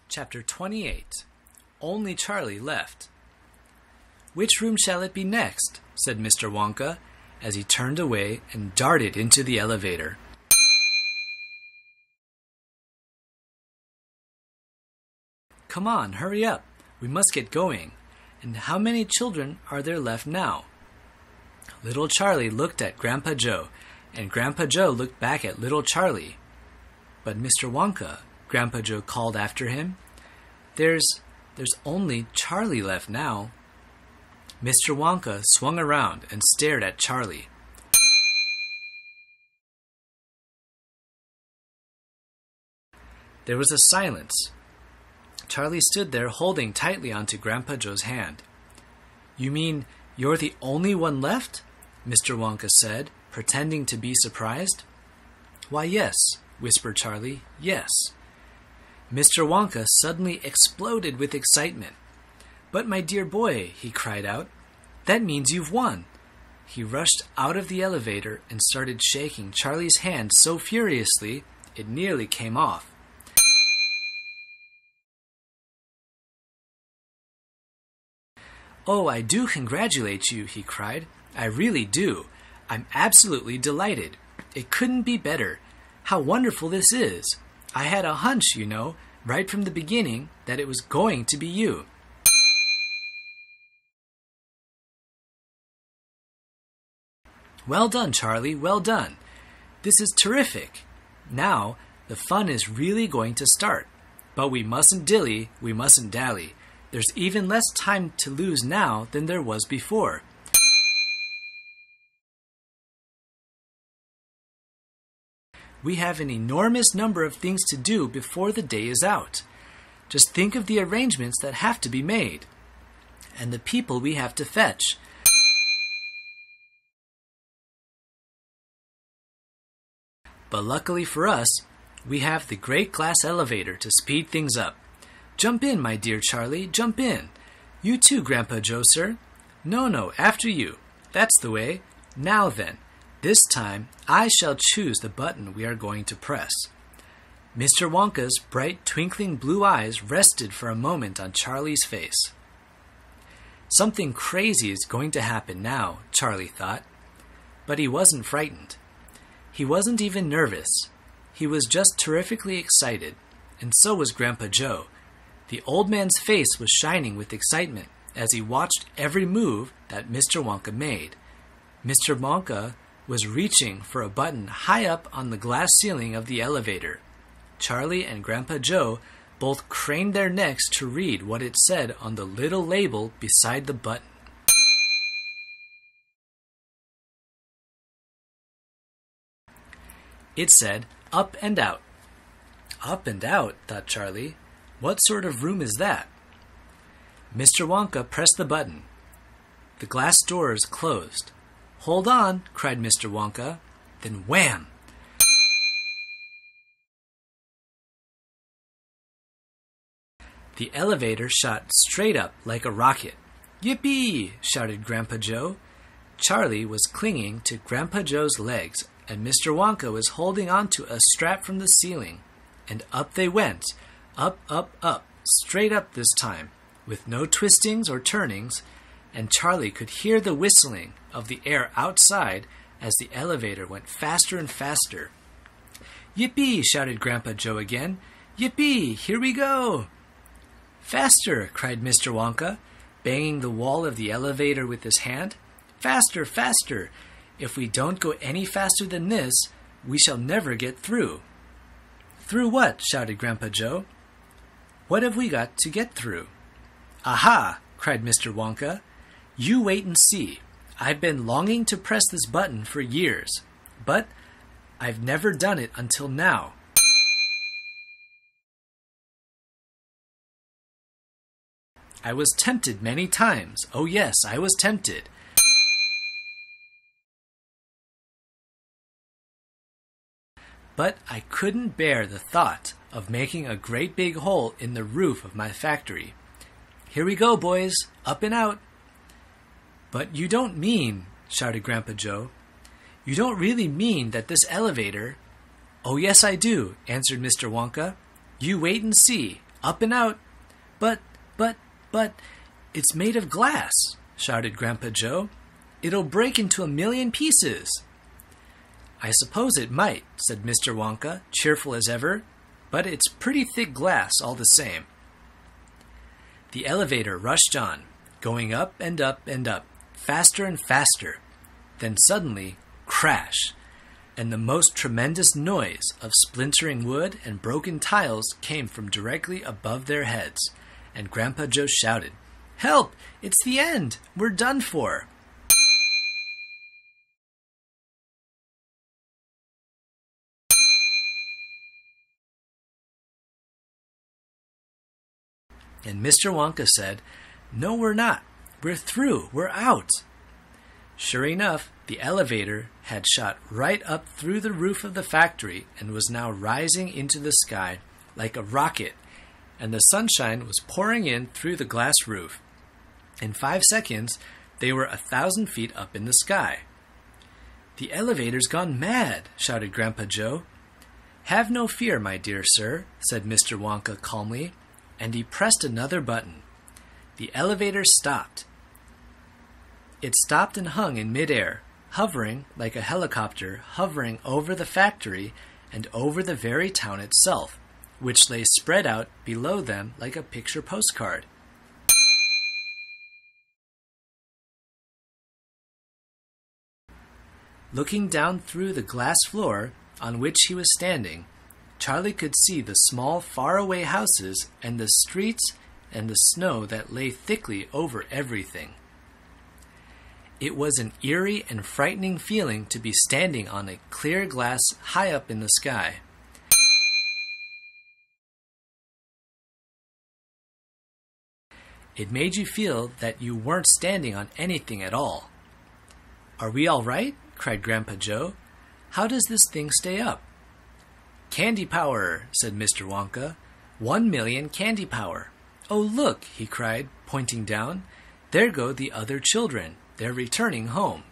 Chapter 28. Only Charlie Left. "Which room shall it be next?" said Mr. Wonka, as he turned away and darted into the elevator. "Come on, hurry up. We must get going. And how many children are there left now?" Little Charlie looked at Grandpa Joe, and Grandpa Joe looked back at Little Charlie. "But Mr. Wonka," Grandpa Joe called after him, There's only Charlie left now." Mr. Wonka swung around and stared at Charlie. There was a silence. Charlie stood there holding tightly onto Grandpa Joe's hand. "You mean you're the only one left?" Mr. Wonka said, pretending to be surprised. "Why, yes," whispered Charlie, "yes." Mr. Wonka suddenly exploded with excitement. "But my dear boy," he cried out, "that means you've won." He rushed out of the elevator and started shaking Charlie's hand so furiously it nearly came off. "Oh, I do congratulate you," he cried. "I really do. I'm absolutely delighted. It couldn't be better. How wonderful this is. I had a hunch, you know, right from the beginning, that it was going to be you." "Well done, Charlie, well done. This is terrific. Now, the fun is really going to start. But we mustn't dilly, we mustn't dally. There's even less time to lose now than there was before. We have an enormous number of things to do before the day is out. Just think of the arrangements that have to be made, and the people we have to fetch. But luckily for us, we have the great glass elevator to speed things up. Jump in, my dear Charlie, jump in. You too, Grandpa Joe, sir. No, after you. That's the way. Now then, this time I shall choose the button we are going to press." Mr. Wonka's bright, twinkling blue eyes rested for a moment on Charlie's face. Something crazy is going to happen now, Charlie thought. But he wasn't frightened. He wasn't even nervous. He was just terrifically excited, and so was Grandpa Joe. The old man's face was shining with excitement as he watched every move that Mr. Wonka made. Mr. Wonka was reaching for a button high up on the glass ceiling of the elevator. Charlie and Grandpa Joe both craned their necks to read what it said on the little label beside the button. It said, "Up and out." "Up and out," thought Charlie. "What sort of room is that?" Mr. Wonka pressed the button. The glass doors closed. "Hold on," cried Mr. Wonka. Then wham! The elevator shot straight up like a rocket. "Yippee!" shouted Grandpa Joe. Charlie was clinging to Grandpa Joe's legs, and Mr. Wonka was holding onto a strap from the ceiling. And up they went. Up, straight up this time, with no twistings or turnings, and Charlie could hear the whistling of the air outside as the elevator went faster and faster. "Yippee!" shouted Grandpa Joe again. "Yippee! Here we go!" "Faster!" cried Mr. Wonka, banging the wall of the elevator with his hand. "Faster, faster! If we don't go any faster than this, we shall never get through." "Through what?" shouted Grandpa Joe. "What have we got to get through?" "Aha!" cried Mr. Wonka. "You wait and see. I've been longing to press this button for years, but I've never done it until now." "I was tempted many times. Oh yes, I was tempted. But I couldn't bear the thought of making a great big hole in the roof of my factory. Here we go, boys, up and out." "But you don't mean," shouted Grandpa Joe, "you don't really mean that this elevator—" "Oh yes, I do," answered Mr. Wonka. "You wait and see. Up and out. But, it's made of glass, shouted Grandpa Joe. It'll break into 1,000,000 pieces. I suppose it might, said Mr. Wonka, cheerful as ever, but it's pretty thick glass all the same. The elevator rushed on, going up and up and up, faster and faster. Then suddenly, crash, and the most tremendous noise of splintering wood and broken tiles came from directly above their heads, and Grandpa Joe shouted, "Help! It's the end! We're done for!" And Mr. Wonka said, "No, we're not. We're through. We're out." Sure enough, the elevator had shot right up through the roof of the factory and was now rising into the sky like a rocket, and the sunshine was pouring in through the glass roof. In 5 seconds, they were 1,000 feet up in the sky. "The elevator's gone mad," shouted Grandpa Joe. "Have no fear, my dear sir," said Mr. Wonka calmly, and he pressed another button. The elevator stopped. It stopped and hung in midair, hovering like a helicopter hovering over the factory and over the very town itself, which lay spread out below them like a picture postcard. Looking down through the glass floor on which he was standing, Charlie could see the small faraway houses and the streets and the snow that lay thickly over everything. It was an eerie and frightening feeling to be standing on a clear glass high up in the sky. It made you feel that you weren't standing on anything at all. "Are we all right?" cried Grandpa Joe. "How does this thing stay up?" "Candy power," said Mr. Wonka. 1,000,000 candy power. "Oh, look," he cried, pointing down. "There go the other children. They're returning home."